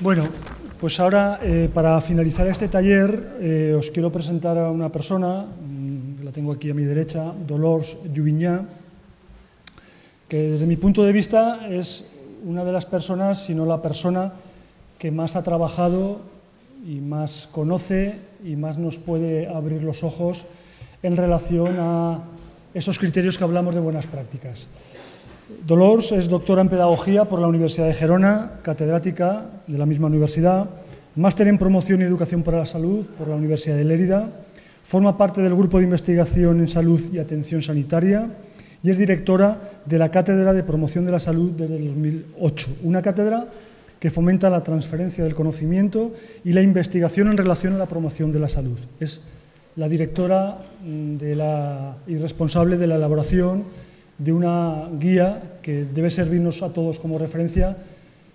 Bueno, pues ahora, para finalizar este taller, os quiero presentar a una persona, la tengo aquí a mi derecha, Dolors Jubinyà, que desde mi punto de vista es una de las personas, si no la persona, que más ha trabajado y más conoce y más nos puede abrir los ojos en relación a esos criterios que hablamos de buenas prácticas. Dolors es doctora en Pedagogía por la Universidad de Gerona, catedrática de la misma universidad, máster en Promoción y Educación para la Salud por la Universidad de Lérida, forma parte del Grupo de Investigación en Salud y Atención Sanitaria y es directora de la Cátedra de Promoción de la Salud desde el 2008, una cátedra que fomenta la transferencia del conocimiento y la investigación en relación a la promoción de la salud. Es la directora y responsable de la elaboración de una guía que debe servirnos a todos como referencia,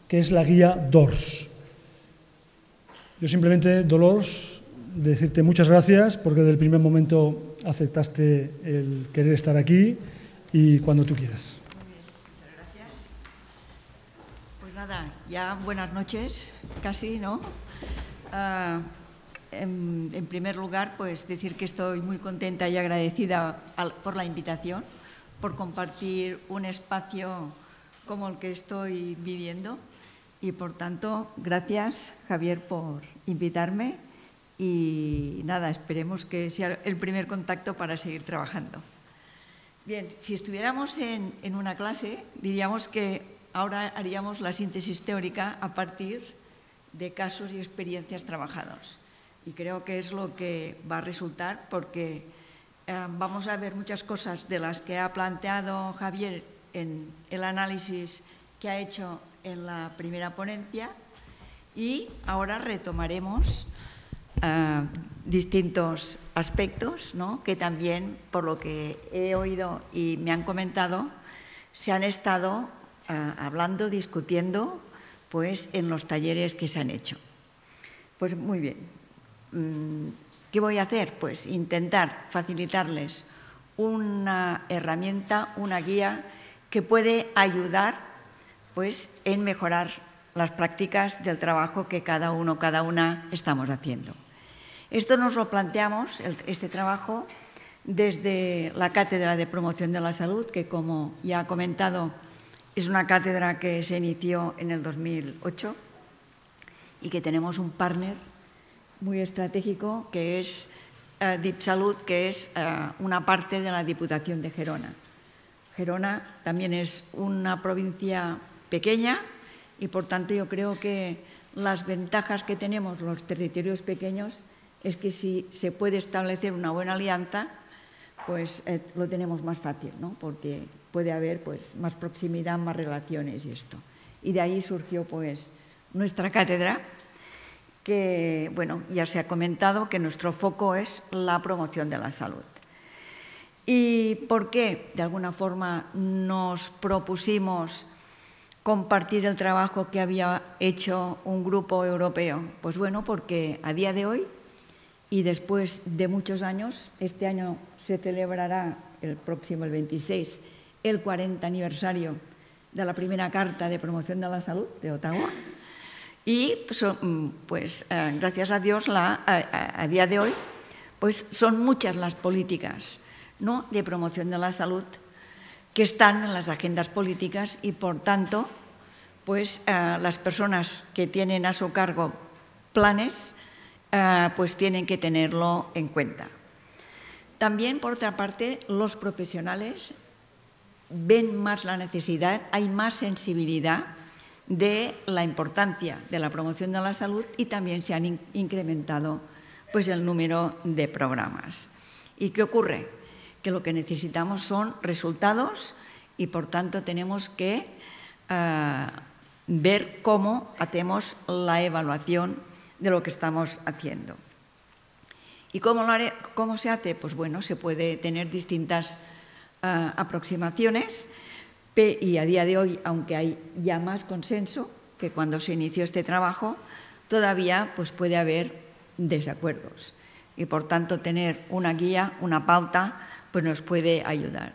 que es la guía DORS. Yo simplemente, Dolors, decirte muchas gracias porque desde el primer momento aceptaste el querer estar aquí y cuando tú quieras. Muy bien, muchas gracias. Pues nada, ya buenas noches, casi, ¿no? En primer lugar, pues decir que estoy muy contenta y agradecida por la invitación, por compartir un espacio como el que estoy viviendo y, por tanto, gracias, Javier, por invitarme y nada, esperemos que sea el primer contacto para seguir trabajando. Bien, si estuviéramos en una clase, diríamos que ahora haríamos la síntesis teórica a partir de casos y experiencias trabajados y creo que es lo que va a resultar porque vamos a ver muchas cosas de las que ha planteado Javier en el análisis que ha hecho en la primera ponencia y ahora retomaremos distintos aspectos, ¿no? Que también, por lo que he oído y me han comentado, se han estado hablando, discutiendo, pues, en los talleres que se han hecho. Pues muy bien. ¿Qué voy a hacer? Pues intentar facilitarles una herramienta, una guía que puede ayudar pues, en mejorar las prácticas del trabajo que cada uno, cada una estamos haciendo. Esto nos lo planteamos, este trabajo, desde la Cátedra de Promoción de la Salud, que como ya ha comentado, es una cátedra que se inició en el 2008 y que tenemos un partner muy estratégico que es DIPSalud, que es una parte de la Diputación de Gerona. Gerona también es una provincia pequeña y por tanto yo creo que las ventajas que tenemos los territorios pequeños es que si se puede establecer una buena alianza, pues lo tenemos más fácil, ¿no? Porque puede haber pues, más proximidad, más relaciones y esto. Y de ahí surgió pues, nuestra cátedra, que, bueno, ya se ha comentado que nuestro foco es la promoción de la salud. ¿Y por qué, de alguna forma, nos propusimos compartir el trabajo que había hecho un grupo europeo? Pues bueno, porque a día de hoy, y después de muchos años, este año se celebrará el próximo, el 26, el 40 aniversario de la primera Carta de Promoción de la Salud de Ottawa. Y pues gracias a Dios a día de hoy pues son muchas las políticas, ¿no? de promoción de la salud que están en las agendas políticas y por tanto pues las personas que tienen a su cargo planes pues tienen que tenerlo en cuenta. También por otra parte los profesionales ven más la necesidad, hay más sensibilidad de la importancia de la promoción de la salud y también se han incrementado pues, el número de programas. ¿Y qué ocurre? Que lo que necesitamos son resultados y, por tanto, tenemos que ver cómo hacemos la evaluación de lo que estamos haciendo. ¿Y cómo se hace? Pues bueno, se puede tener distintas aproximaciones. Y a día de hoy, aunque hay ya más consenso que cuando se inició este trabajo, todavía pues, puede haber desacuerdos. Y por tanto, tener una guía, una pauta, pues nos puede ayudar.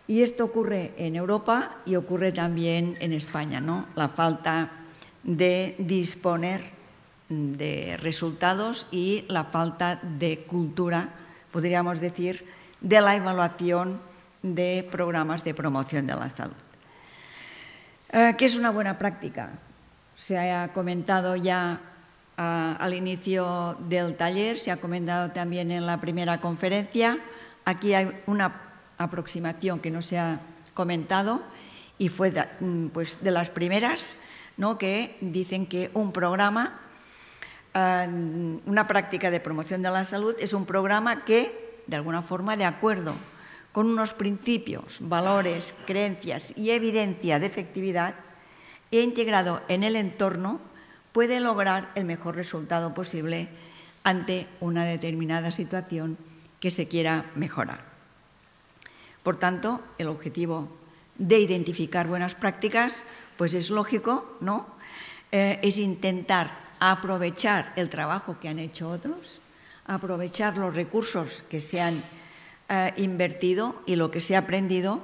Y esto ocurre en Europa y ocurre también en España, ¿no? La falta de disponer de resultados y la falta de cultura, podríamos decir, de la evaluación de programas de promoción de la salud. ¿Qué es una buena práctica? Se ha comentado ya al inicio del taller, se ha comentado también en la primera conferencia. Aquí hay una aproximación que no se ha comentado y fue pues, de las primeras, ¿no?, que dicen que un programa, una práctica de promoción de la salud es un programa que, de alguna forma, de acuerdo con unos principios, valores, creencias y evidencia de efectividad, e integrado en el entorno, puede lograr el mejor resultado posible ante una determinada situación que se quiera mejorar. Por tanto, el objetivo de identificar buenas prácticas, pues es lógico, ¿no? Es intentar aprovechar el trabajo que han hecho otros, aprovechar los recursos que se han invertido y lo que se ha aprendido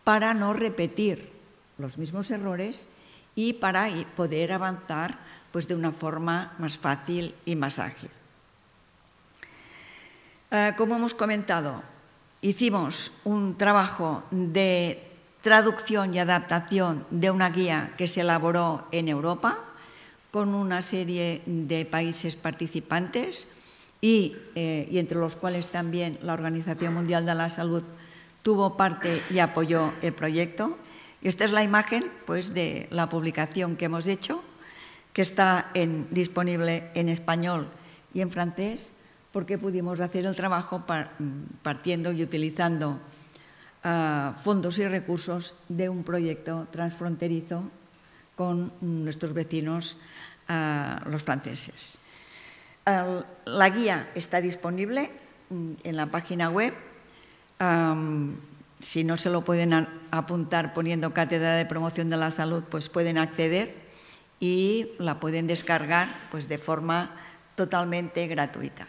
para no repetir los mismos errores y para poder avanzar pues, de una forma más fácil y más ágil. Como hemos comentado, hicimos un trabajo de traducción y adaptación de una guía que se elaboró en Europa con una serie de países participantes y entre los cuales también la Organización Mundial de la Salud tuvo parte y apoyó el proyecto. Y esta es la imagen pues, de la publicación que hemos hecho, que está disponible en español y en francés, porque pudimos hacer el trabajo partiendo y utilizando fondos y recursos de un proyecto transfronterizo con nuestros vecinos, los franceses. La guía está disponible en la página web. Si no se lo pueden apuntar poniendo Cátedra de Promoción de la Salud, pues pueden acceder y la pueden descargar pues, de forma totalmente gratuita.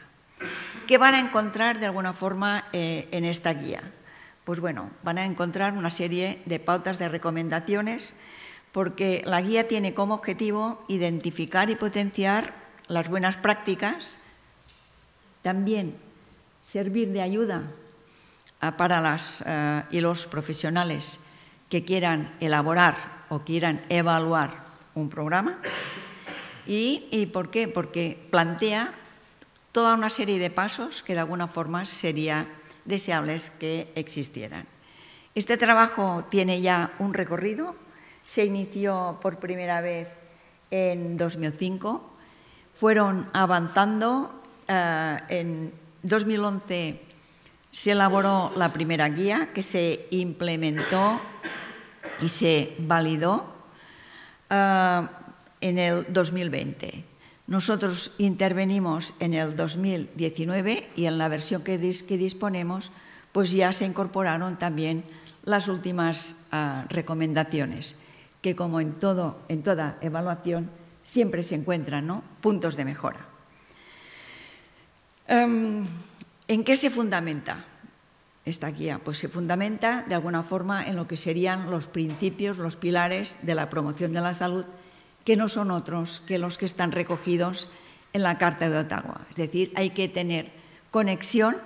¿Qué van a encontrar de alguna forma en esta guía? Pues bueno, van a encontrar una serie de pautas de recomendaciones porque la guía tiene como objetivo identificar y potenciar las buenas prácticas, también servir de ayuda para los profesionales que quieran elaborar o quieran evaluar un programa. ¿Y por qué? Porque plantea toda una serie de pasos que de alguna forma sería deseables que existieran. Este trabajo tiene ya un recorrido, se inició por primera vez en 2005, fueron avanzando, en 2011 se elaboró la primera guía que se implementó y se validó en el 2020. Nosotros intervenimos en el 2019 y en la versión que disponemos pues ya se incorporaron también las últimas recomendaciones, que como en toda evaluación siempre se encuentran, ¿no?, puntos de mejora. ¿En qué se fundamenta esta guía? Pues se fundamenta de alguna forma en lo que serían los principios, los pilares de la promoción de la salud, que no son otros que los que están recogidos en la Carta de Ottawa. Es decir, hay que tener conexión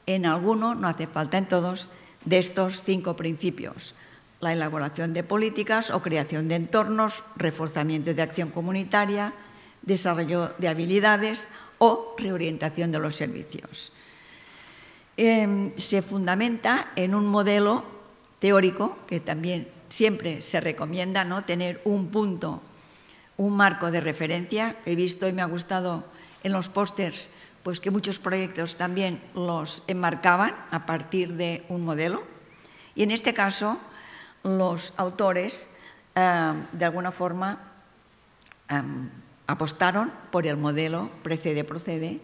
en alguno, no hace falta en todos, de estos 5 principios. La elaboración de políticas o creación de entornos, reforzamiento de acción comunitaria, desarrollo de habilidades o reorientación de los servicios. Se fundamenta en un modelo teórico que también siempre se recomienda, ¿no?, tener un punto, un marco de referencia. He visto y me ha gustado en los pósters pues que muchos proyectos también los enmarcaban a partir de un modelo y en este caso los autores de alguna forma apostaron por el modelo precede-procede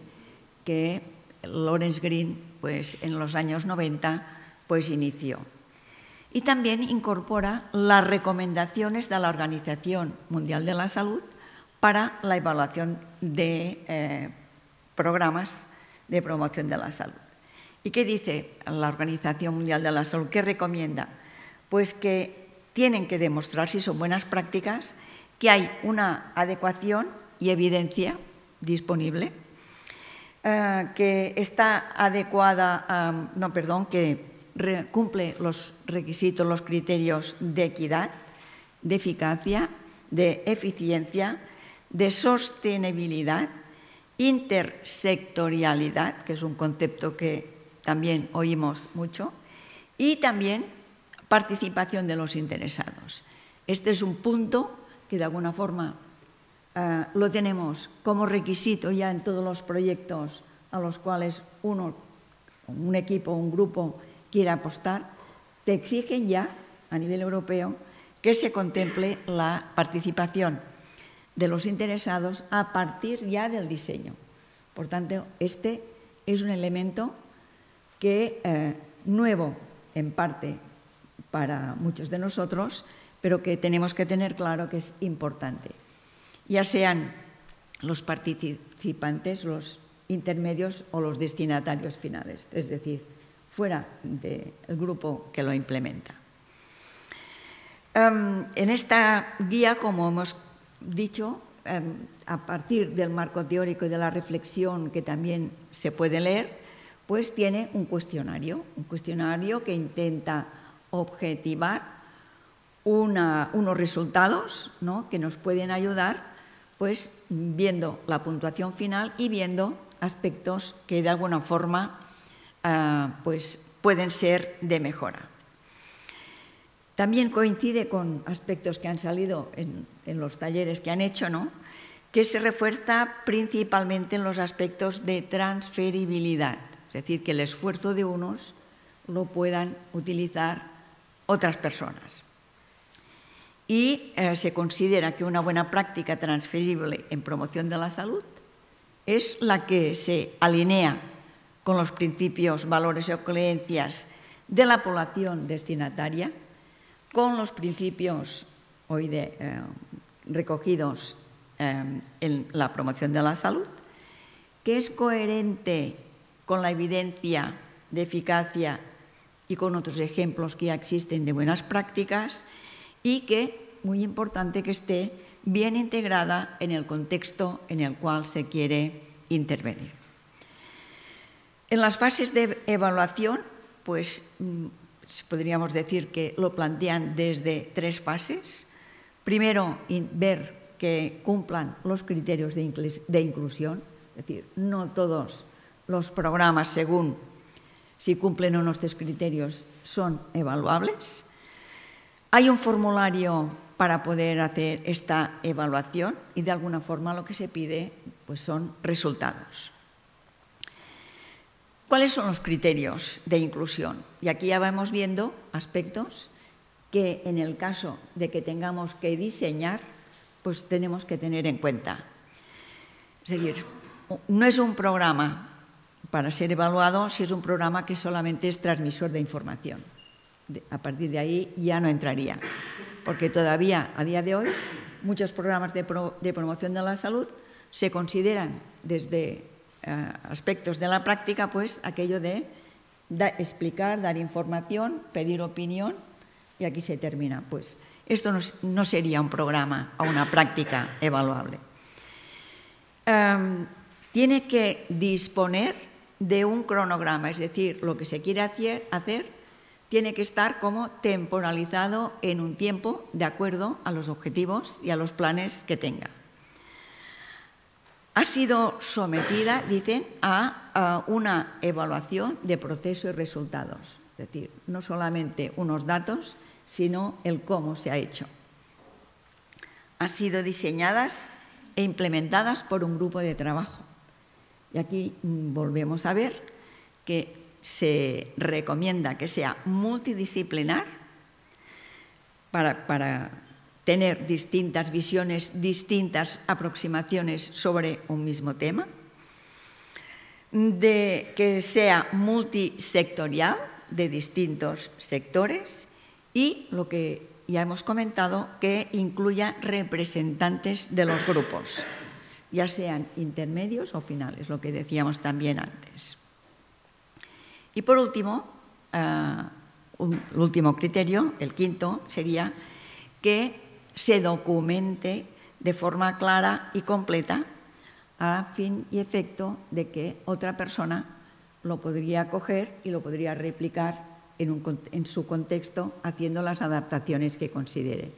que Lawrence Green pues, en los años 90 pues, inició. Y también incorpora las recomendaciones de la Organización Mundial de la Salud para la evaluación de programas de promoción de la salud. ¿Y qué dice la Organización Mundial de la Salud? ¿Qué recomienda? Pues que tienen que demostrar si son buenas prácticas, que hay una adecuación y evidencia disponible, que está adecuada, que cumple los requisitos, los criterios de equidad, de eficacia, de eficiencia, de sostenibilidad, intersectorialidad, que es un concepto que también oímos mucho, y también participación de los interesados. Este es un punto que de alguna forma lo tenemos como requisito ya en todos los proyectos a los cuales un equipo, un grupo quiere apostar. Te exigen ya a nivel europeo que se contemple la participación de los interesados a partir ya del diseño. Por tanto, este es un elemento que nuevo en parte para muchos de nosotros, pero que tenemos que tener claro que es importante. Ya sean los participantes, los intermedios o los destinatarios finales, es decir, fuera del grupo que lo implementa. En esta guía, como hemos dicho, a partir del marco teórico y de la reflexión que también se puede leer, pues tiene un cuestionario que intenta objetivar unos resultados, ¿no?, que nos pueden ayudar, pues viendo la puntuación final y viendo aspectos que de alguna forma pues pueden ser de mejora. También coincide con aspectos que han salido en los talleres que han hecho, ¿no?, que se refuerza principalmente en los aspectos de transferibilidad, es decir, que el esfuerzo de unos lo puedan utilizar otras personas. Y se considera que una buena práctica transferible en promoción de la salud es la que se alinea con los principios, valores o creencias de la población destinataria, con los principios hoy recogidos en la promoción de la salud, que es coherente con la evidencia de eficacia y con otros ejemplos que ya existen de buenas prácticas, y que, muy importante, que esté bien integrada en el contexto en el cual se quiere intervenir. En las fases de evaluación, pues podríamos decir que lo plantean desde 3 fases. Primero, ver que cumplan los criterios de inclusión, es decir, no todos los programas, según si cumplen o no estos criterios, son evaluables. Hay un formulario para poder hacer esta evaluación y de alguna forma lo que se pide pues son resultados. ¿Cuáles son los criterios de inclusión? Y aquí ya vamos viendo aspectos que en el caso de que tengamos que diseñar, pues tenemos que tener en cuenta. Es decir, no es un programa para ser evaluado si es un programa que solamente es transmisor de información. A partir de ahí ya no entraría, porque todavía a día de hoy muchos programas de promoción de la salud se consideran desde aspectos de la práctica, pues aquello de explicar, dar información, pedir opinión y aquí se termina. Pues esto no sería un programa o una práctica evaluable. Tiene que disponer de un cronograma, es decir, lo que se quiere hacer tiene que estar como temporalizado en un tiempo de acuerdo a los objetivos y a los planes que tenga. Ha sido sometida, dicen, a una evaluación de proceso y resultados, es decir, no solamente unos datos, sino el cómo se ha hecho. Han sido diseñadas e implementadas por un grupo de trabajo. Y aquí volvemos a ver que se recomienda que sea multidisciplinar para tener distintas visiones, distintas aproximaciones sobre un mismo tema, que sea multisectorial, de distintos sectores, y lo que ya hemos comentado, que incluya representantes de los grupos, ya sean intermedios o finales, lo que decíamos también antes. Y por último, el último criterio, el quinto, sería que se documente de forma clara y completa, a fin y efecto de que otra persona lo podría coger y lo podría replicar en su contexto, haciendo las adaptaciones que considere.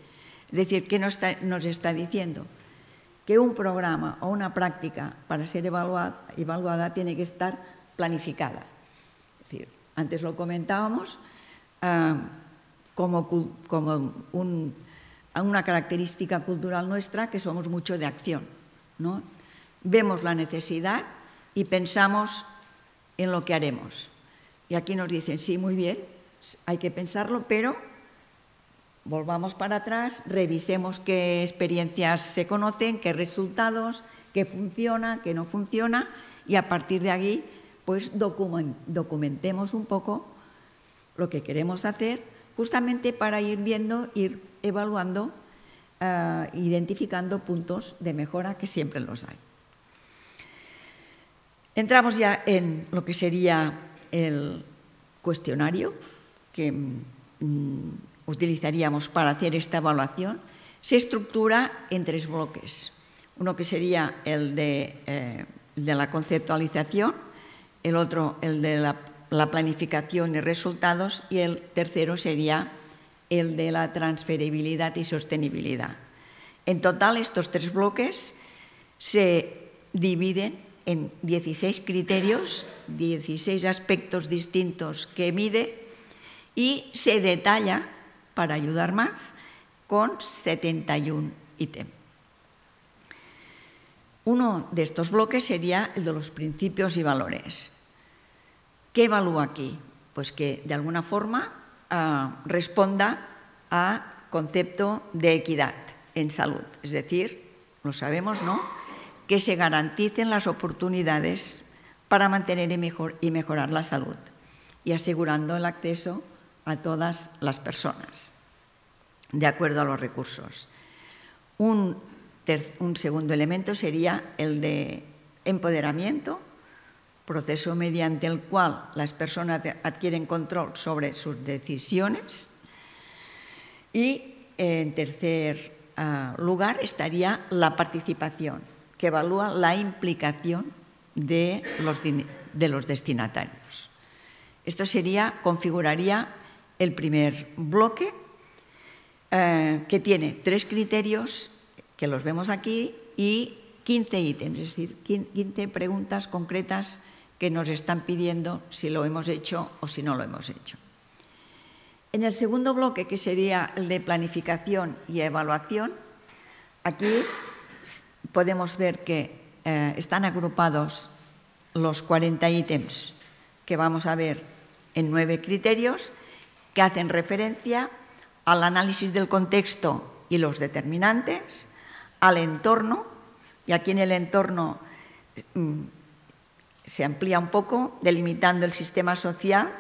Es decir, ¿qué nos está diciendo? Que un programa o una práctica, para ser evaluada tiene que estar planificada. Es decir, antes lo comentábamos, como una característica cultural nuestra, que somos mucho de acción, ¿no? Vemos la necesidad y pensamos en lo que haremos. Y aquí nos dicen, sí, muy bien, hay que pensarlo, pero volvamos para atrás, revisemos qué experiencias se conocen, qué resultados, qué funciona, qué no funciona, y a partir de aquí, pues documentemos un poco lo que queremos hacer, justamente para ir viendo, ir evaluando, identificando puntos de mejora, que siempre los hay. Entramos ya en lo que sería el cuestionario que utilizaríamos para hacer esta evaluación. Se estructura en 3 bloques. Uno que sería el de la conceptualización, el otro el de la planificación y resultados, y el tercero sería el de la transferibilidad y sostenibilidad. En total, estos 3 bloques se dividen en 16 criterios, 16 aspectos distintos que mide, y se detalla, para ayudar más, con 71 ítems. Uno de estos bloques sería el de los principios y valores. ¿Qué evalúa aquí? Pues que de alguna forma responda a concepto de equidad en salud. Es decir, lo sabemos, ¿no?, que se garanticen las oportunidades para mantener y mejorar la salud, y asegurando el acceso a todas las personas, de acuerdo a los recursos. Un segundo elemento sería el de empoderamiento, proceso mediante el cual las personas adquieren control sobre sus decisiones. Y en tercer lugar estaría la participación, que evalúa la implicación de los destinatarios. Esto configuraría el primer bloque, que tiene 3 criterios, que los vemos aquí, y 15 ítems, es decir, 15 preguntas concretas que nos están pidiendo si lo hemos hecho o si no lo hemos hecho. En el segundo bloque, que sería el de planificación y evaluación, aquí podemos ver que están agrupados los 40 ítems que vamos a ver en 9 criterios, que hacen referencia al análisis del contexto y los determinantes, al entorno, y aquí en el entorno se amplía un poco, delimitando el sistema social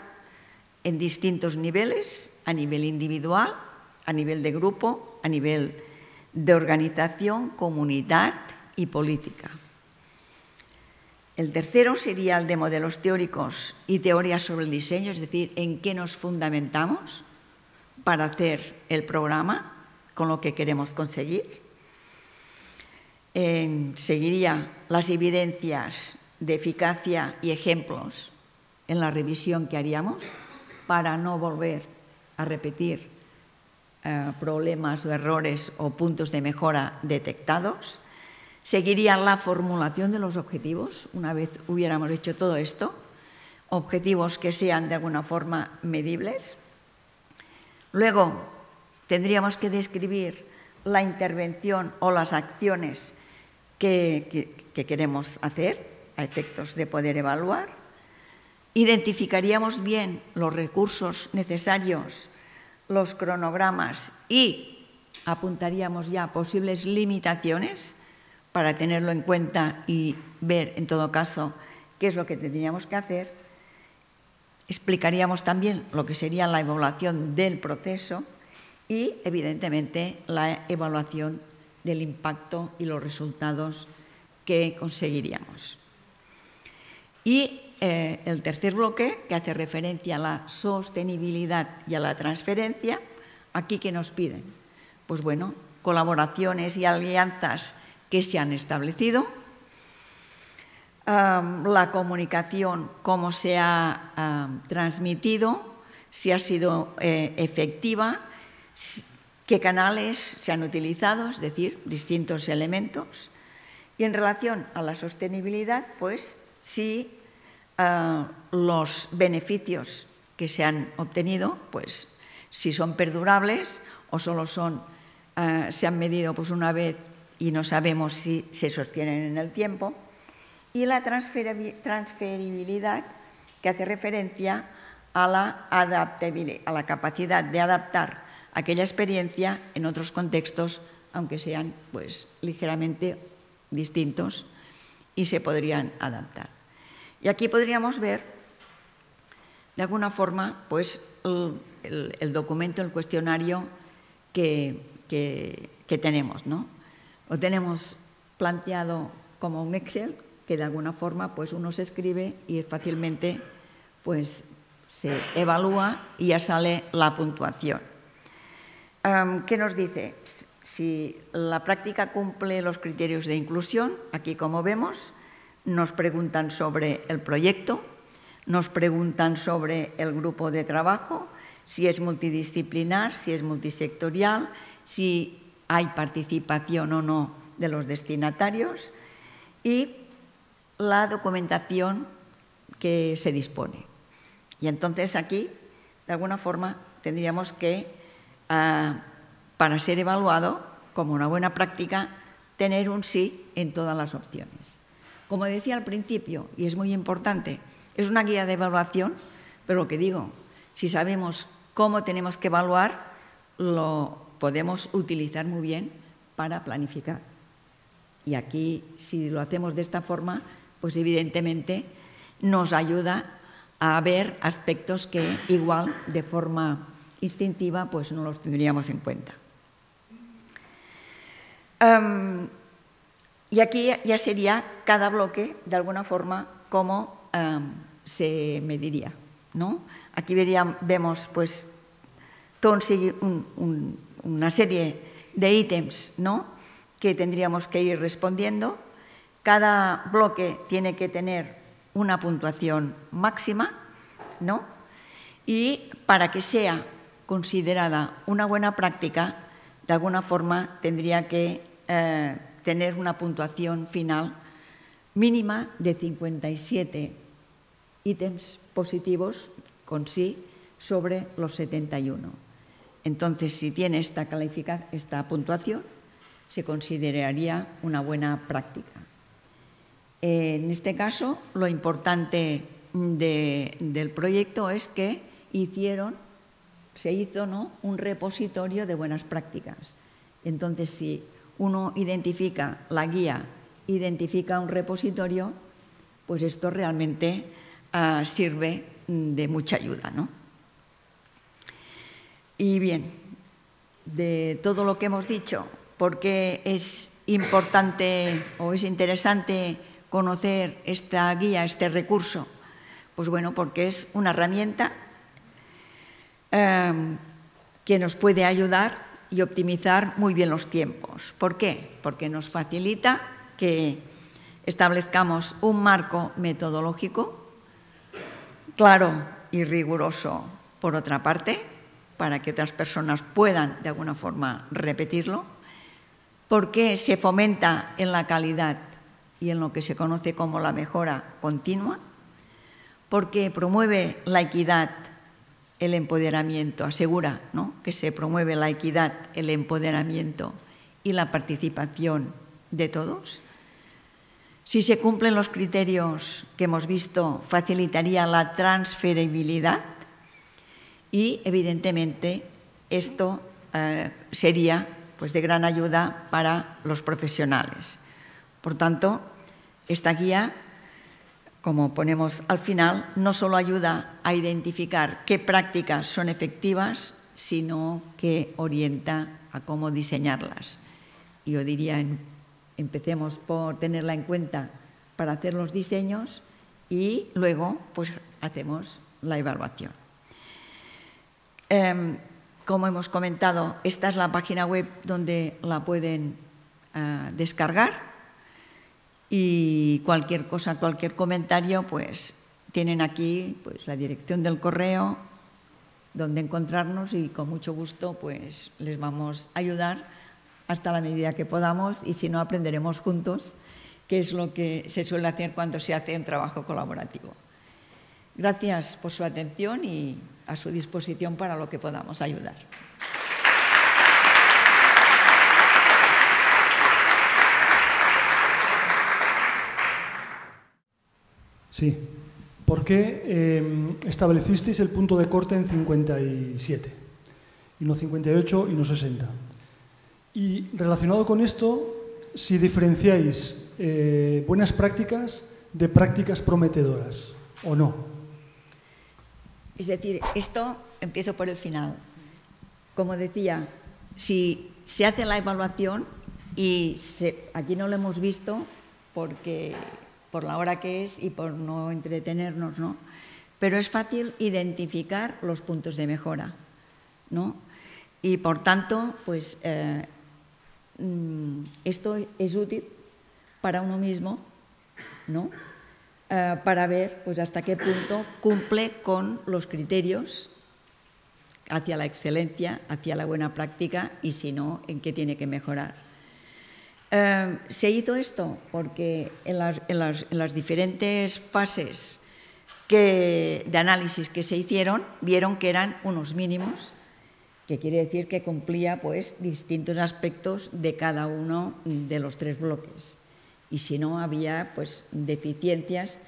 en distintos niveles: a nivel individual, a nivel de grupo, a nivel de organización, comunidad y política. El tercero sería el de modelos teóricos y teorías sobre el diseño, es decir, en qué nos fundamentamos para hacer el programa con lo que queremos conseguir. Seguiría las evidencias de eficacia y ejemplos en la revisión que haríamos para no volver a repetir problemas o errores o puntos de mejora detectados. Seguiría la formulación de los objetivos, una vez hubiéramos hecho todo esto, objetivos que sean de alguna forma medibles. Luego tendríamos que describir la intervención o las acciones que queremos hacer a efectos de poder evaluar. Identificaríamos bien los recursos necesarios, los cronogramas, y apuntaríamos ya posibles limitaciones para tenerlo en cuenta y ver, en todo caso, qué es lo que tendríamos que hacer. Explicaríamos también lo que sería la evaluación del proceso y, evidentemente, la evaluación del impacto y los resultados que conseguiríamos. Y el tercer bloque, que hace referencia a la sostenibilidad y a la transferencia, ¿aquí qué nos piden? Pues bueno, colaboraciones y alianzas que se han establecido, la comunicación, cómo se ha transmitido, si ha sido efectiva, qué canales se han utilizado, es decir, distintos elementos. Y en relación a la sostenibilidad, pues si los beneficios que se han obtenido, pues si son perdurables o solo se han medido pues una vez y no sabemos si se sostienen en el tiempo. Y la transferibilidad, que hace referencia a la capacidad de adaptar aquella experiencia en otros contextos, aunque sean pues ligeramente distintos y se podrían adaptar. Y aquí podríamos ver, de alguna forma, pues el documento, el cuestionario que tenemos, ¿no? Lo tenemos planteado como un Excel, que de alguna forma pues uno se escribe y fácilmente pues se evalúa y ya sale la puntuación. ¿Qué nos dice? Si la práctica cumple los criterios de inclusión, aquí como vemos, nos preguntan sobre el proyecto, nos preguntan sobre el grupo de trabajo, si es multidisciplinar, si es multisectorial, si hay participación o no de los destinatarios y la documentación que se dispone. Y entonces aquí, de alguna forma, tendríamos que, para ser evaluado como una buena práctica, tener un sí en todas las opciones. Como decía al principio, y es muy importante, es una guía de evaluación, pero lo que digo, si sabemos cómo tenemos que evaluar, lo podemos utilizar muy bien para planificar. Y aquí, si lo hacemos de esta forma, pues evidentemente nos ayuda a ver aspectos que igual de forma instintiva pues no los tendríamos en cuenta. Y aquí ya sería cada bloque, de alguna forma, cómo se mediría, ¿no? Aquí vemos pues una serie de ítems, ¿no?, que tendríamos que ir respondiendo. Cada bloque tiene que tener una puntuación máxima, ¿no? Y para que sea considerada una buena práctica, de alguna forma tendría que tener una puntuación final mínima de 57 ítems positivos con sí sobre los 71. Entonces, si tiene esta puntuación, se consideraría una buena práctica. En este caso, lo importante del proyecto es que se hizo, ¿no?, un repositorio de buenas prácticas. Entonces, si uno identifica la guía, identifica un repositorio, pues esto realmente sirve de mucha ayuda, ¿no? Y bien, de todo lo que hemos dicho, ¿por qué es importante o es interesante conocer esta guía, este recurso? Pues bueno, porque es una herramienta que nos puede ayudar y optimizar muy bien los tiempos. ¿Por qué? Porque nos facilita que establezcamos un marco metodológico claro y riguroso, por otra parte, para que otras personas puedan de alguna forma repetirlo. Porque se fomenta en la calidad y en lo que se conoce como la mejora continua, porque promueve la equidad, el empoderamiento, asegura, ¿no?, que se promueve la equidad, el empoderamiento y la participación de todos. Si se cumplen los criterios que hemos visto, facilitaría la transferibilidad y, evidentemente, esto sería pues de gran ayuda para los profesionales. Por tanto, esta guía, como ponemos al final, no solo ayuda a identificar qué prácticas son efectivas, sino que orienta a cómo diseñarlas. Y yo diría, empecemos por tenerla en cuenta para hacer los diseños y luego pues hacemos la evaluación. como hemos comentado, esta es la página web donde la pueden descargar, y cualquier cosa, cualquier comentario, pues tienen aquí pues, la dirección del correo donde encontrarnos, y con mucho gusto pues les vamos a ayudar hasta la medida que podamos, y si no, aprenderemos juntos, que es lo que se suele hacer cuando se hace un trabajo colaborativo. Gracias por su atención y a su disposición para lo que podamos ayudar. Sí. ¿Por qué establecisteis el punto de corte en 57 y no 58 y no 60? Y relacionado con esto, si diferenciáis buenas prácticas de prácticas prometedoras o no. Es decir, esto empiezo por el final. Como decía, si se hace la evaluación, y aquí no lo hemos visto porque por la hora que es y por no entretenernos, ¿no? Pero es fácil identificar los puntos de mejora, ¿no? Y por tanto, pues esto es útil para uno mismo, ¿no? Para ver pues, hasta qué punto cumple con los criterios hacia la excelencia, hacia la buena práctica, y si no, en qué tiene que mejorar. Se hizo esto porque en las diferentes fases de análisis que se hicieron, vieron que eran unos mínimos, que quiere decir que cumplía pues, distintos aspectos de cada uno de los 3 bloques. Y si no, había pues, deficiencias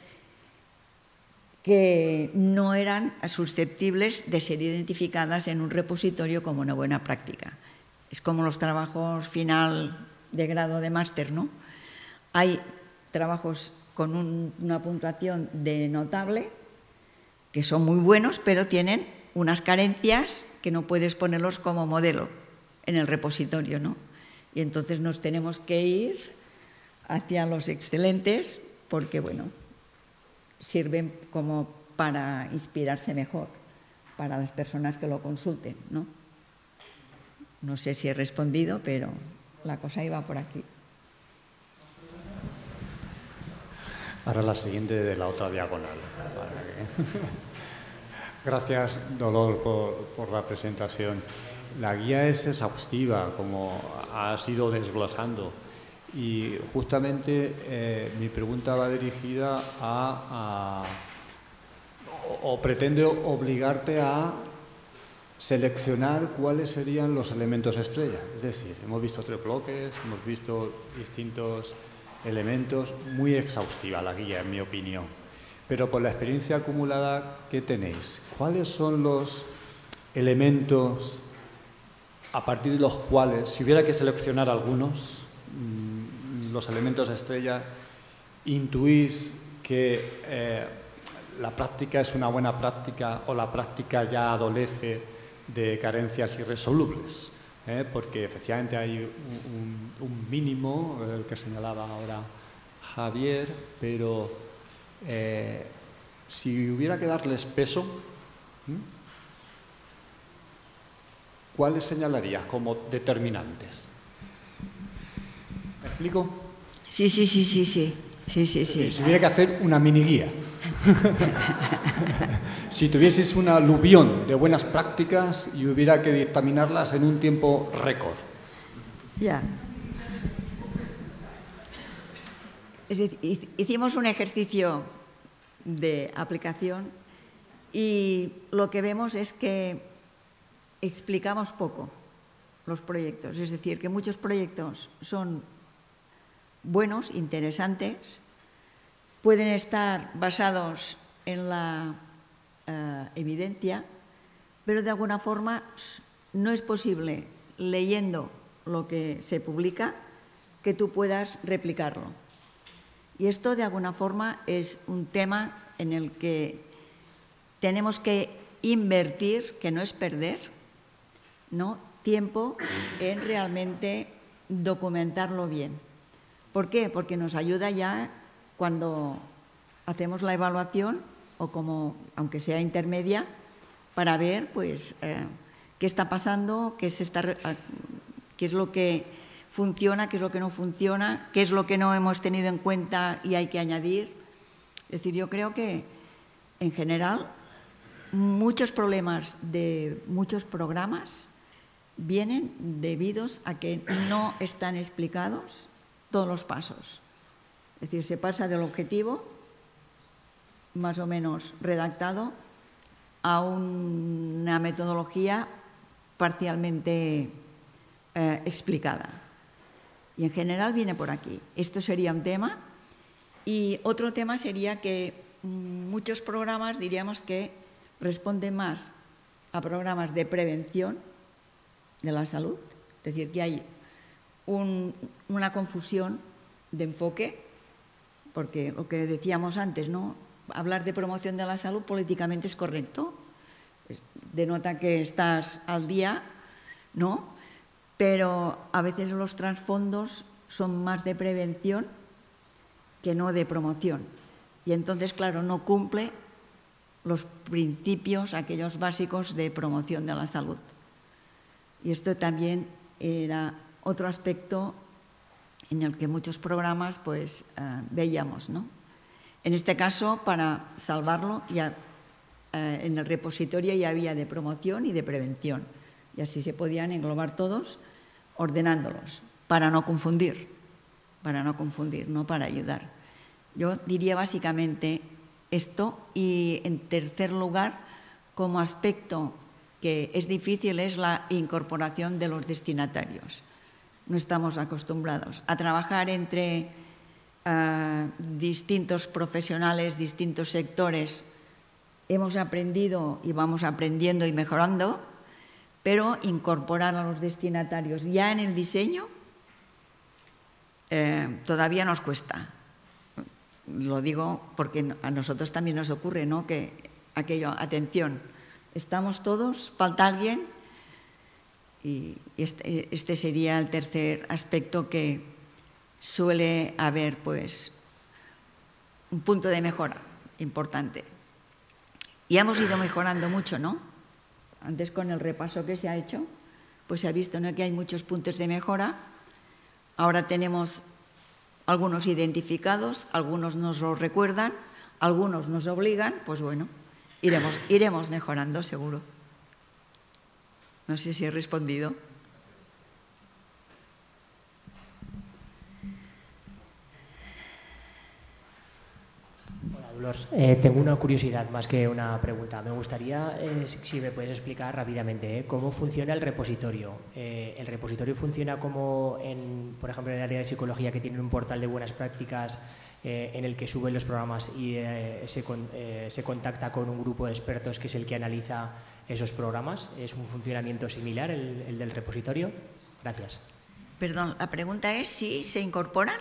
que no eran susceptibles de ser identificadas en un repositorio como una buena práctica. Es como los trabajos final de grado de máster, ¿no? Hay trabajos con una puntuación de notable, que son muy buenos, pero tienen unas carencias que no puedes ponerlos como modelo en el repositorio, ¿no? Y entonces nos tenemos que ir hacia los excelentes porque, bueno, sirven como para inspirarse mejor para las personas que lo consulten, ¿no? No sé si he respondido, pero la cosa iba por aquí. Ahora la siguiente de la otra diagonal. Gracias, Dolor, por la presentación. La guía es exhaustiva, como has ido desglosando. Y justamente mi pregunta va dirigida o pretende obligarte a seleccionar cuáles serían los elementos estrella. Es decir, hemos visto 3 bloques, hemos visto distintos elementos, muy exhaustiva la guía, en mi opinión. Pero por la experiencia acumulada que tenéis, ¿cuáles son los elementos a partir de los cuales, si hubiera que seleccionar algunos, los elementos estrella, intuís que la práctica es una buena práctica o la práctica ya adolece de carencias irresolubles? Porque efectivamente hay un mínimo, el que señalaba ahora Javier, pero si hubiera que darles peso, ¿cuáles señalarías como determinantes? ¿Me explico? Sí. Si hubiera que hacer una mini guía. Si tuvieses un aluvión de buenas prácticas y hubiera que dictaminarlas en un tiempo récord. Ya. Es decir, hicimos un ejercicio de aplicación y lo que vemos es que explicamos poco los proyectos. Es decir, que muchos proyectos son buenos, interesantes, pueden estar basados en la evidencia, pero de alguna forma no es posible, leyendo lo que se publica, que tú puedas replicarlo. Y esto, de alguna forma, es un tema en el que tenemos que invertir, que no es perder, ¿no?, tiempo en realmente documentarlo bien. ¿Por qué? Porque nos ayuda ya cuando hacemos la evaluación, o como, aunque sea intermedia, para ver pues, qué está pasando, qué es lo que funciona, qué es lo que no funciona, qué es lo que no hemos tenido en cuenta y hay que añadir. Es decir, yo creo que, en general, muchos problemas de muchos programas vienen debidos a que no están explicados todos los pasos. Es decir, se pasa del objetivo, más o menos redactado, a una metodología parcialmente explicada. Y en general viene por aquí. Esto sería un tema. Y otro tema sería que muchos programas diríamos que responden más a programas de prevención de la salud. Es decir, que hay una confusión de enfoque, porque lo que decíamos antes, ¿no? Hablar de promoción de la salud políticamente es correcto, denota que estás al día, ¿no? Pero a veces los trasfondos son más de prevención que no de promoción. Y entonces, claro, no cumple los principios, aquellos básicos de promoción de la salud. Y esto también era otro aspecto en el que muchos programas pues, veíamos, ¿no? En este caso, para salvarlo, ya, en el repositorio ya había de promoción y de prevención, y así se podían englobar todos ordenándolos, para no confundir, no para ayudar. Yo diría básicamente esto, y en tercer lugar, como aspecto que es difícil, es la incorporación de los destinatarios. No estamos acostumbrados a trabajar entre distintos profesionales, distintos sectores. Hemos aprendido y vamos aprendiendo y mejorando, pero incorporar a los destinatarios ya en el diseño todavía nos cuesta. Lo digo porque a nosotros también nos ocurre, ¿no? Que aquello, atención, estamos todos, falta alguien, y este sería el tercer aspecto, que suele haber pues un punto de mejora importante. Y hemos ido mejorando mucho, ¿no? Antes, con el repaso que se ha hecho, pues se ha visto, ¿no?, que hay muchos puntos de mejora. Ahora tenemos algunos identificados, algunos nos los recuerdan, algunos nos obligan, pues bueno, iremos mejorando seguro. No sé si he respondido. Hola, Dolors. Tengo una curiosidad más que una pregunta. Me gustaría, si me puedes explicar rápidamente, cómo funciona el repositorio. ¿El repositorio funciona como, por ejemplo, en el área de psicología, que tiene un portal de buenas prácticas en el que suben los programas y se contacta con un grupo de expertos que es el que analiza esos programas? ¿Es un funcionamiento similar el del repositorio? Gracias. Perdón, la pregunta es si se incorporan.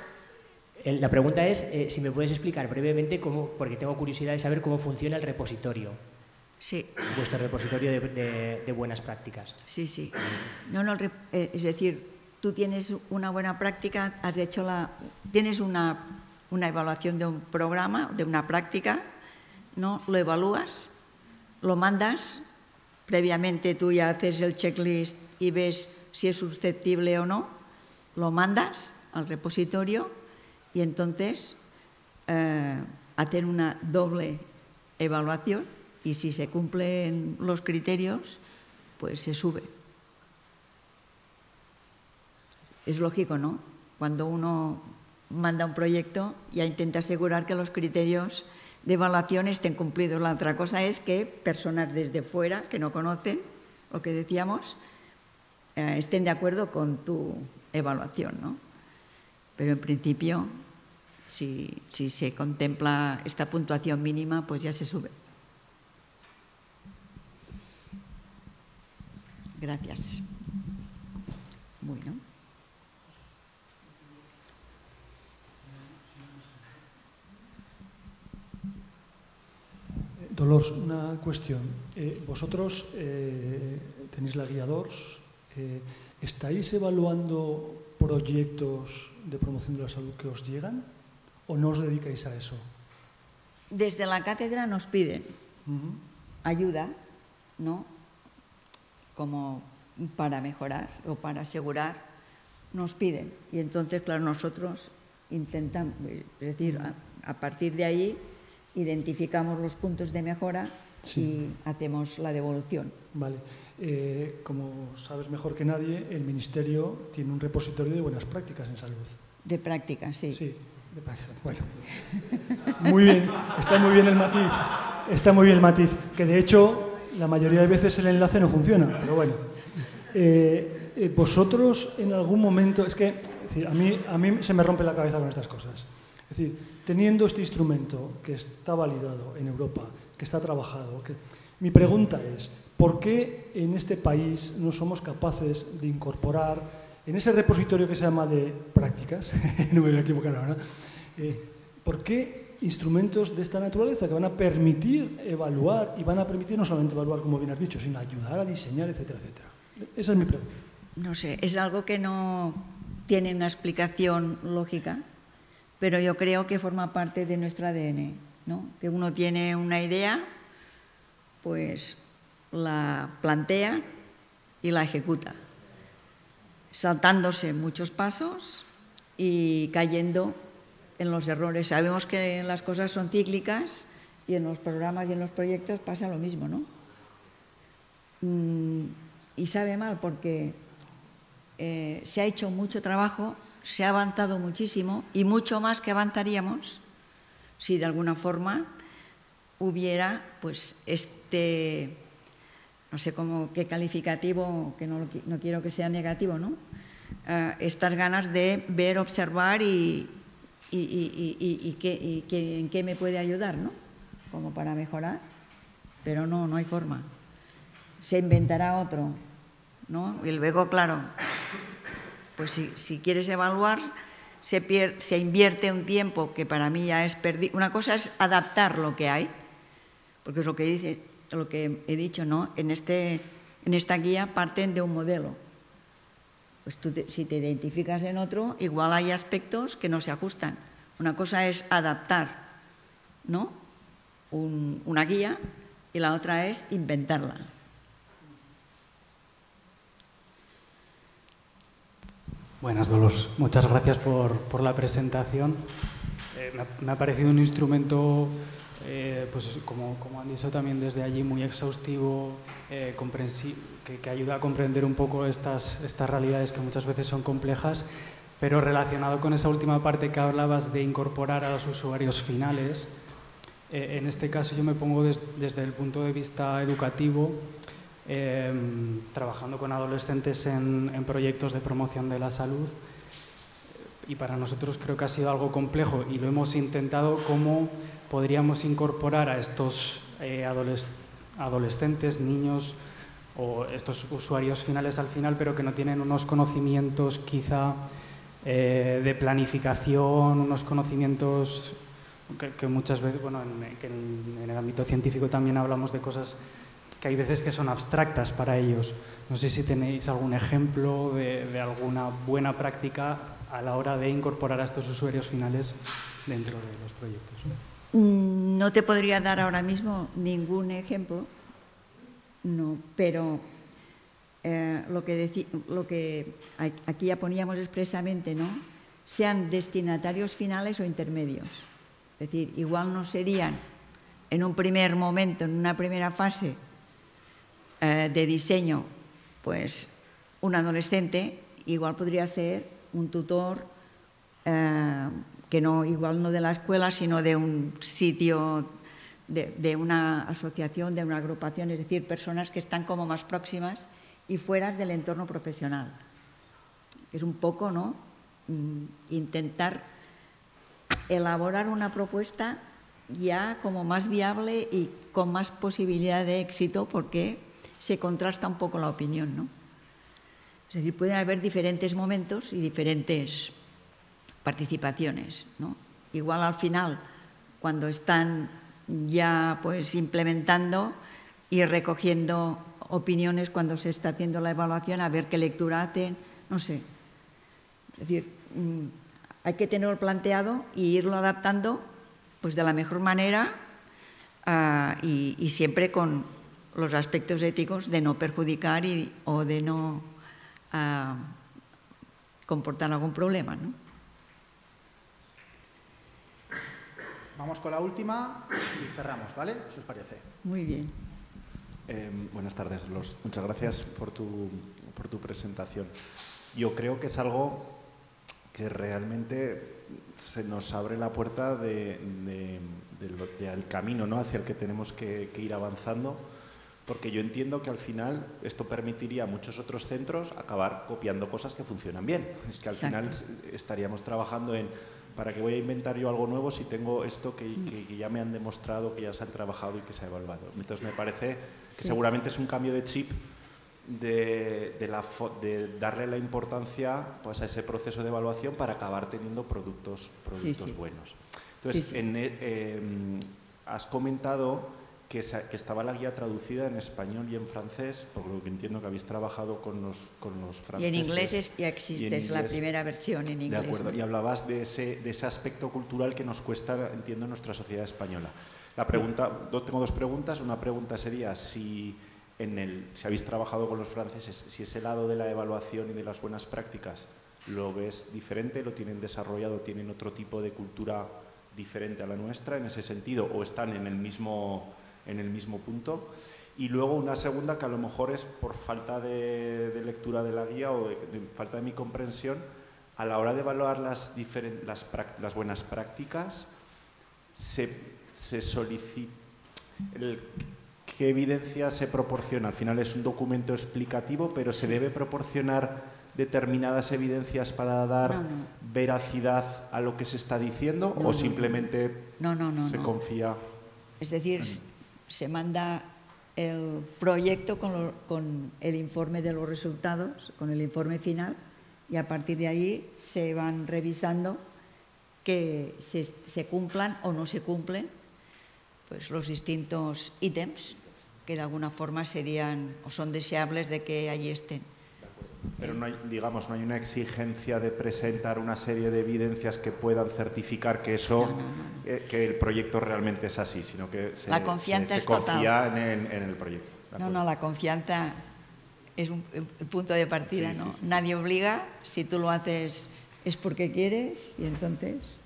La pregunta es si me puedes explicar brevemente cómo, porque tengo curiosidad de saber cómo funciona el repositorio. Sí. Vuestro repositorio de buenas prácticas. Sí, sí. Es decir, tú tienes una buena práctica, tienes una evaluación de un programa, de una práctica, ¿no? Lo evalúas, lo mandas, previamente tú ya haces el checklist y ves si es susceptible o no, lo mandas al repositorio. Y entonces hacer una doble evaluación, y si se cumplen los criterios, pues se sube. Es lógico, ¿no? Cuando uno manda un proyecto, ya intenta asegurar que los criterios de evaluación estén cumplidos. La otra cosa es que personas desde fuera, que no conocen lo que decíamos, estén de acuerdo con tu evaluación, ¿no? Pero en principio, si se contempla esta puntuación mínima, pues ya se sube. Gracias. Bueno. Dolors, una cuestión. Vosotros tenéis la guía DORS. ¿Estáis evaluando proyectos de promoción de la salud que os llegan o no os dedicáis a eso? Desde la cátedra nos piden ayuda, ¿no? como para mejorar o para asegurar, nos piden. Y entonces, claro, nosotros intentamos, es decir, a partir de ahí identificamos los puntos de mejora y hacemos la devolución. Vale. Como sabes mejor que nadie, el Ministerio tiene un repositorio de buenas prácticas en salud. De práctica, sí. Sí, de práctica. Bueno, muy bien, está muy bien el matiz. Está muy bien el matiz, que de hecho la mayoría de veces el enlace no funciona, pero bueno. Vosotros en algún momento, es decir, a mí se me rompe la cabeza con estas cosas. Es decir, teniendo este instrumento que está validado en Europa, que está trabajado, mi pregunta es, ¿por qué en este país no somos capaces de incorporar en ese repositorio que se llama de prácticas, no me voy a equivocar ahora, ¿por qué instrumentos de esta naturaleza que van a permitir evaluar y van a permitir no solamente evaluar, como bien has dicho, sino ayudar a diseñar, etcétera, etcétera? Esa es mi pregunta. No sé, es algo que no tiene una explicación lógica, pero yo creo que forma parte de nuestro ADN, ¿no? Que uno tiene una idea, pues la plantea y la ejecuta, saltándose muchos pasos y cayendo en los errores. Sabemos que las cosas son cíclicas y en los programas y en los proyectos pasa lo mismo, ¿no? Y sabe mal porque se ha hecho mucho trabajo, se ha avanzado muchísimo y mucho más que avanzaríamos si de alguna forma hubiera pues no sé qué calificativo, que no quiero que sea negativo, ¿no? Estas ganas de ver, observar y en qué me puede ayudar, ¿no? Como para mejorar, pero no hay forma. Se inventará otro, ¿no? Y luego, claro, pues si quieres evaluar, se invierte un tiempo que para mí ya es perdido. Una cosa es adaptar lo que hay, porque es lo que he dicho, ¿no? En esta guía parten de un modelo. Pues tú si te identificas en otro, igual hay aspectos que no se ajustan. Una cosa es adaptar, ¿no? Una guía y la otra es inventarla. Buenas, Dolores. Muchas gracias por la presentación. Me ha parecido un instrumento, pues como han dicho también desde allí, muy exhaustivo, que ayuda a comprender un poco estas realidades que muchas veces son complejas, pero relacionado con esa última parte que hablabas de incorporar a los usuarios finales. En este caso yo me pongo desde el punto de vista educativo, trabajando con adolescentes en proyectos de promoción de la salud, y para nosotros creo que ha sido algo complejo y lo hemos intentado, cómo podríamos incorporar a estos adolescentes, niños o estos usuarios finales al final, pero que no tienen unos conocimientos quizá de planificación, unos conocimientos que muchas veces, bueno, en el ámbito científico también hablamos de cosas que hay veces que son abstractas para ellos. No sé si tenéis algún ejemplo de alguna buena práctica a la hora de incorporar a estos usuarios finales dentro de los proyectos. No te podría dar ahora mismo ningún ejemplo, no, pero lo que aquí ya poníamos expresamente, ¿no? Sean destinatarios finales o intermedios. Es decir, igual no serían en un primer momento, en una primera fase de diseño, pues un adolescente, igual podría ser un tutor que igual no de la escuela, sino de un sitio, de una asociación, de una agrupación, es decir, personas que están como más próximas y fuera del entorno profesional. Es un poco, ¿no? Intentar elaborar una propuesta ya como más viable y con más posibilidad de éxito, porque se contrasta un poco la opinión, ¿no? Es decir, pueden haber diferentes momentos y diferentes participaciones, ¿no? Igual al final, cuando están ya pues implementando y recogiendo opiniones cuando se está haciendo la evaluación, a ver qué lectura hacen, no sé. Es decir, hay que tenerlo planteado y irlo adaptando pues de la mejor manera y siempre con los aspectos éticos de no perjudicar o de no comportar algún problema, ¿no? Vamos con la última y cerramos, ¿vale? ¿Si os parece? Muy bien. Buenas tardes, Dolors. Muchas gracias por tu presentación. Yo creo que es algo que realmente se nos abre la puerta del camino, ¿no?, hacia el que tenemos que ir avanzando, porque yo entiendo que al final esto permitiría a muchos otros centros acabar copiando cosas que funcionan bien. Es que al final estaríamos trabajando en ¿para qué voy a inventar yo algo nuevo si tengo esto que ya me han demostrado, que ya se han trabajado y que se ha evaluado? Entonces me parece que seguramente es un cambio de chip de darle la importancia, pues, a ese proceso de evaluación para acabar teniendo productos buenos. Entonces, has comentado que estaba la guía traducida en español y en francés, por lo que entiendo que habéis trabajado con los franceses. Y en inglés ya existe, es la primera versión en inglés. De acuerdo, ¿no? y hablabas de ese aspecto cultural que nos cuesta, entiendo, en nuestra sociedad española. Tengo dos preguntas. Una pregunta sería si habéis trabajado con los franceses, si ese lado de la evaluación y de las buenas prácticas lo ves diferente, lo tienen desarrollado, tienen otro tipo de cultura diferente a la nuestra en ese sentido, o están en el mismo punto. Y luego una segunda, que a lo mejor es por falta de lectura de la guía o de falta de mi comprensión, a la hora de evaluar las buenas prácticas, se solicita ¿qué evidencia se proporciona? Al final es un documento explicativo, pero ¿se debe proporcionar determinadas evidencias para dar veracidad a lo que se está diciendo o simplemente se confía? Es decir, se manda el proyecto con el informe de los resultados, con el informe final, y a partir de ahí se van revisando que se cumplan o no se cumplen, pues, los distintos ítems que de alguna forma serían o son deseables de que allí estén. Pero no hay una exigencia de presentar una serie de evidencias que puedan certificar que que el proyecto realmente es así, sino que se confía en el proyecto. La confianza es el punto de partida, ¿no? Nadie obliga, si tú lo haces es porque quieres, y entonces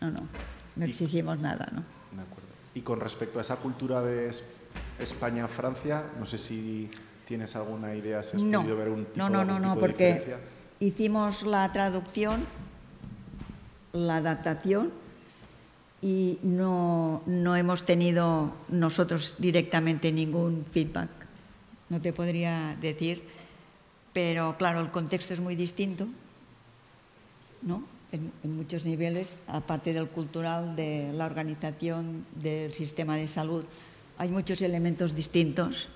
no exigimos nada, ¿no? De acuerdo. Y con respecto a esa cultura de España-Francia, no sé si tienes alguna idea, si has podido ver un tipo de porque diferencia. hicimos la traducción, la adaptación, y no hemos tenido nosotros directamente ningún feedback. No te podría decir, pero claro, el contexto es muy distinto, ¿no? En muchos niveles, aparte del cultural, de la organización, del sistema de salud, hay muchos elementos distintos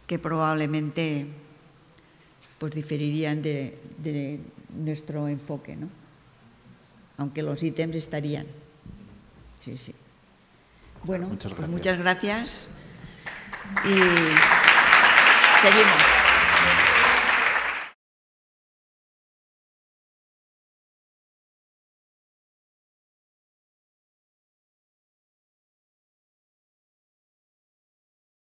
que probablemente, pues, diferirían de nuestro enfoque, ¿no? Aunque los ítems estarían. Sí. Bueno, pues muchas gracias y seguimos.